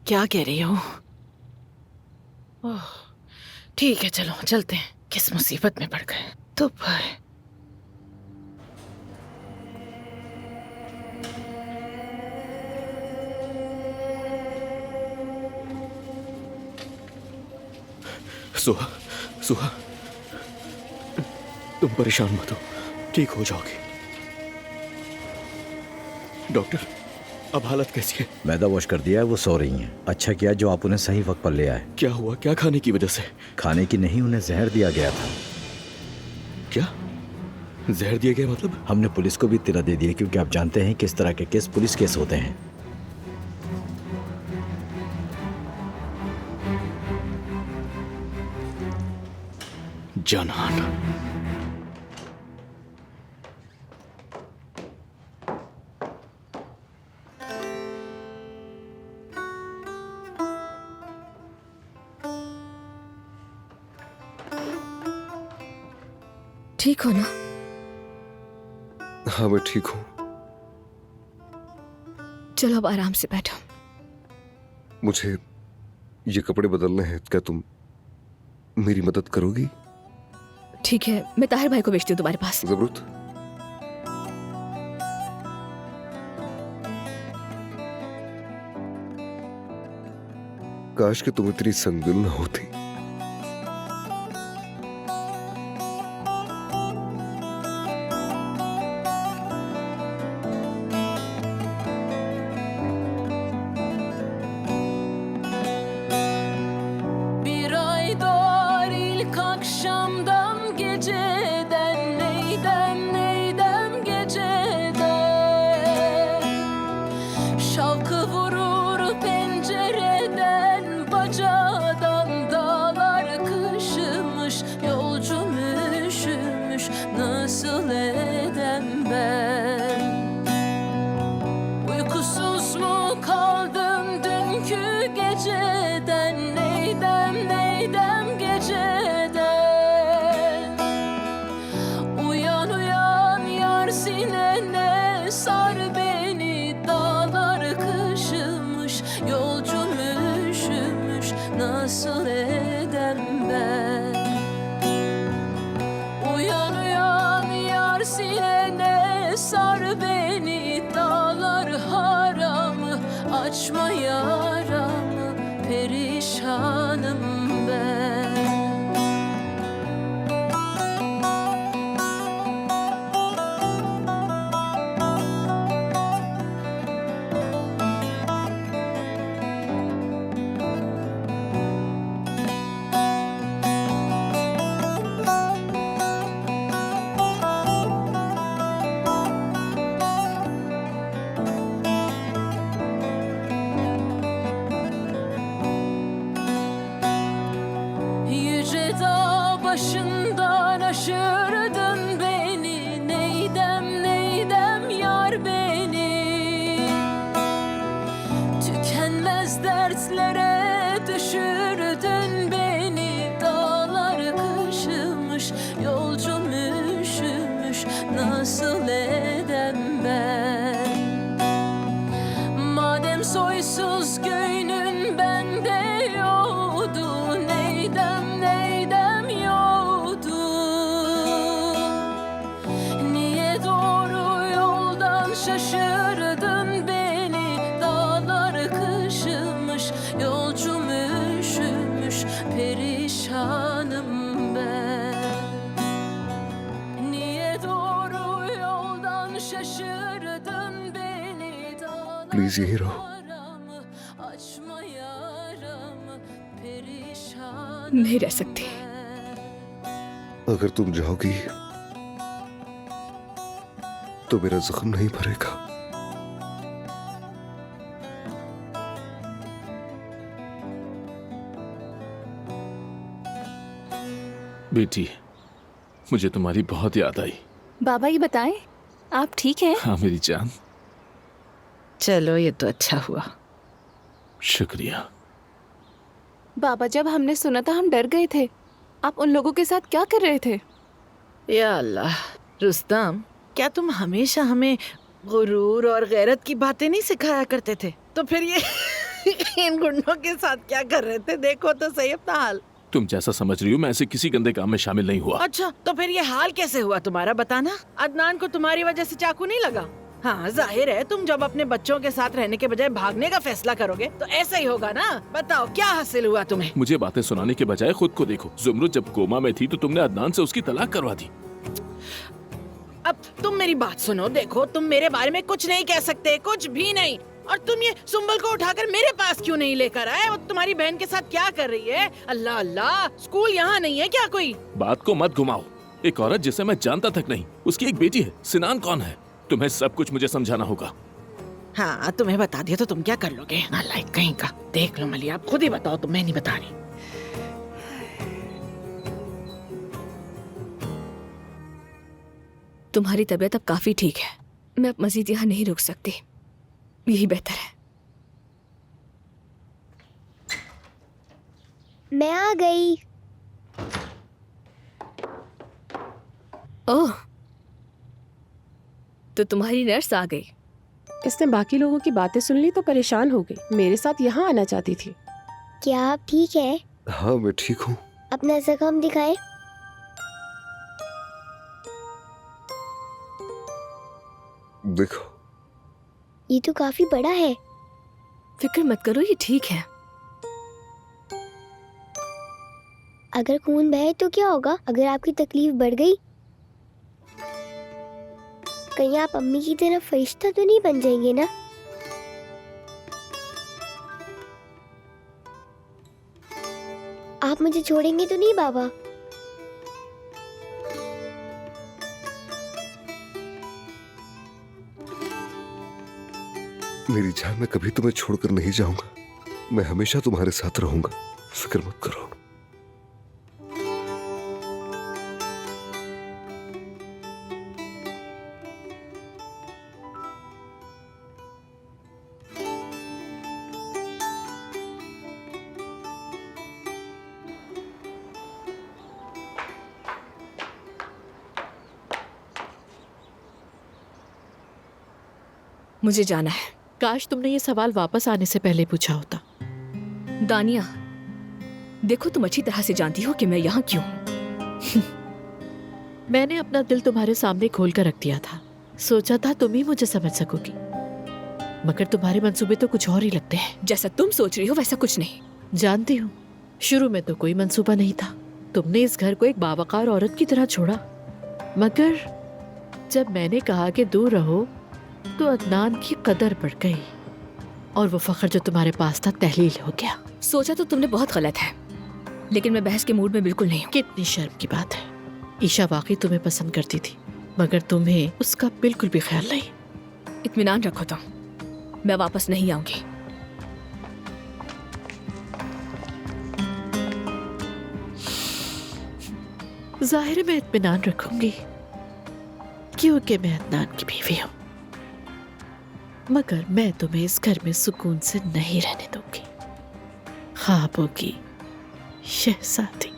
क्या कह रही हो? ओह, ठीक है, चलो चलते हैं। किस मुसीबत में पड़ गए तो भाई। सुहा, सुहा, तुम परेशान मत हो, ठीक हो जाओगी। डॉक्टर, अब हालत कैसी है? मैदा वॉश कर दिया है, वो सो रही हैं। अच्छा किया जो आप उन्हें सही वक्त पर ले आए। क्या हुआ? क्या खाने की वजह से? खाने की नहीं, उन्हें जहर दिया गया था। क्या जहर दिया गया? मतलब? हमने पुलिस को भी इत्तला दे दी है, क्योंकि आप जानते हैं किस तरह के केस पुलिस केस होते हैं। जानान, ठीक हो ना? हाँ, मैं ठीक हूँ। चलो अब आराम से बैठो। मुझे ये कपड़े बदलने हैं, क्या तुम मेरी मदद करोगी? ठीक है, मैं ताहिर भाई को भेजती हूँ तुम्हारे पास। जरूरत? काश कि तुम इतनी संगदिल न होती। Bir ay doğar ilk akşamdan geceden neydem geceden şavkı vurur pencereden bacadan dağlar kışımış yolcum üşümüş nasıl edem ben uykusuz mu kaldım dünkü geceden neydem geceden uyan uyan yar sinene sar beni dağlar kışımış yolcum üşümüş nasıl edem ben uyan uyan yar sinene sar beni dağlar haramı açma yaramı perişanım ben. Yüce dağ başından aşırdın beni neydem yar beni tükenmez dertlere düşürdün beni dağlar kışımış yolcum üşümüş nasıl edem ben madem soysuz göynün bende yoktu neydem yoktu niye doğru yoldan şaşırdın beni dağlar kışımış yolcum üşümüş perişanım ben niye doğru yoldan şaşırdın beni dağlar Please यही रहो। haramı açma yaramı perişanım नहीं रह सकती। अगर तुम जाओगी तो मेरा जख्म नहीं भरेगा। बेटी, मुझे तुम्हारी बहुत याद आई। बाबा ये बताएं, आप ठीक हैं? हाँ मेरी जान, चलो ये तो अच्छा हुआ। शुक्रिया। बाबा जब हमने सुना था हम डर गए थे। आप उन लोगों के साथ क्या कर रहे थे? या अल्लाह, रुस्तम, क्या तुम हमेशा हमें गुरूर और गैरत की बातें नहीं सिखाया करते थे? तो फिर ये इन गुंडों के साथ क्या कर रहे थे? देखो तो सही अपना हाल। तुम जैसा समझ रही हो मैं ऐसे किसी गंदे काम में शामिल नहीं हुआ। अच्छा, तो फिर ये हाल कैसे हुआ तुम्हारा, बताना। अदनान को तुम्हारी वजह से चाकू नहीं लगा? हाँ, जाहिर है तुम जब अपने बच्चों के साथ रहने के बजाय भागने का फैसला करोगे तो ऐसा ही होगा ना। बताओ क्या हासिल हुआ तुम्हें? मुझे बातें सुनाने के बजाय खुद को देखो। जुमरुद जब कोमा में थी तो तुमने अदनान से उसकी तलाक करवा दी। अब तुम मेरी बात सुनो, देखो तुम मेरे बारे में कुछ नहीं कह सकते, कुछ भी नहीं। और तुम ये सुंबल को उठाकर मेरे पास क्यों नहीं लेकर आए? वो तुम्हारी बहन के साथ क्या कर रही है? अल्लाह अल्लाह, स्कूल यहाँ नहीं है क्या कोई? बात को मत घुमाओ। एक औरत जिसे मैं जानता तक नहीं, उसकी एक बेटी है। सिनान कौन है? तुम्हें सब कुछ मुझे समझाना होगा। हाँ, तुम्हें बता दिया तो तुम क्या कर लोगे? नालायक कहीं का। देख लो मलिया, आप खुद ही बताओ, तुम, मैं नहीं बता रही। तुम्हारी तबीयत अब काफी ठीक है। मैं अब मजीद यहाँ नहीं रुक सकती, यही बेहतर है। मैं आ गई। ओह, तो तुम्हारी नर्स आ गई। इसने बाकी लोगों की बातें सुन ली तो परेशान हो गई। मेरे साथ यहाँ आना चाहती थी। क्या आप ठीक है? हाँ मैं ठीक हूँ। अपना जख्म दिखाएं। देखो, ये तो काफी बड़ा है। फिक्र मत करो, ये ठीक है। अगर खून बहे तो क्या होगा? अगर आपकी तकलीफ बढ़ गई, कहीं आप अम्मी की तरह फरिश्ता तो नहीं बन जाएंगे ना? आप मुझे छोड़ेंगे तो नहीं बाबा? मेरी जान, मैं कभी तुम्हें छोड़कर नहीं जाऊंगा। मैं हमेशा तुम्हारे साथ रहूंगा, फिक्र मत करो। मुझे जाना है। काश तुमने ये सवाल वापस आने से पहले पूछा होता। दानिया, देखो तुम अच्छी तरह से जानती हो कि मैं यहाँ क्यों हूँ। मैंने अपना दिल तुम्हारे सामने खोल कर रख दिया था। सोचा था तुम ही मुझे समझ सकोगी, मगर तुम्हारे मंसूबे तो कुछ और ही लगते हैं। जैसा तुम सोच रही हो वैसा कुछ नहीं। जानती हूँ, शुरू में तो कोई मंसूबा नहीं था। तुमने इस घर को एक बावकार औरत की तरह छोड़ा, मगर जब मैंने कहा कि दूर रहो तो अदनान की कदर बढ़ गई और वो फख्र जो तुम्हारे पास था तहलील हो गया। सोचा तो तुमने बहुत गलत है, लेकिन मैं बहस के मूड में बिल्कुल नहीं हूँ। कितनी शर्म की बात है। ईशा वाकई तुम्हें पसंद करती थी, मगर तुम्हें उसका बिल्कुल भी ख्याल नहीं। इत्मीनान रखो तुम, मैं वापस नहीं आऊंगी। जाहिर है मैं इत्मीनान रखूंगी क्योंकि मैं अदनान की बीवी हूँ, मगर मैं तुम्हें इस घर में सुकून से नहीं रहने दूंगी। ख्वाबों की शहजादी।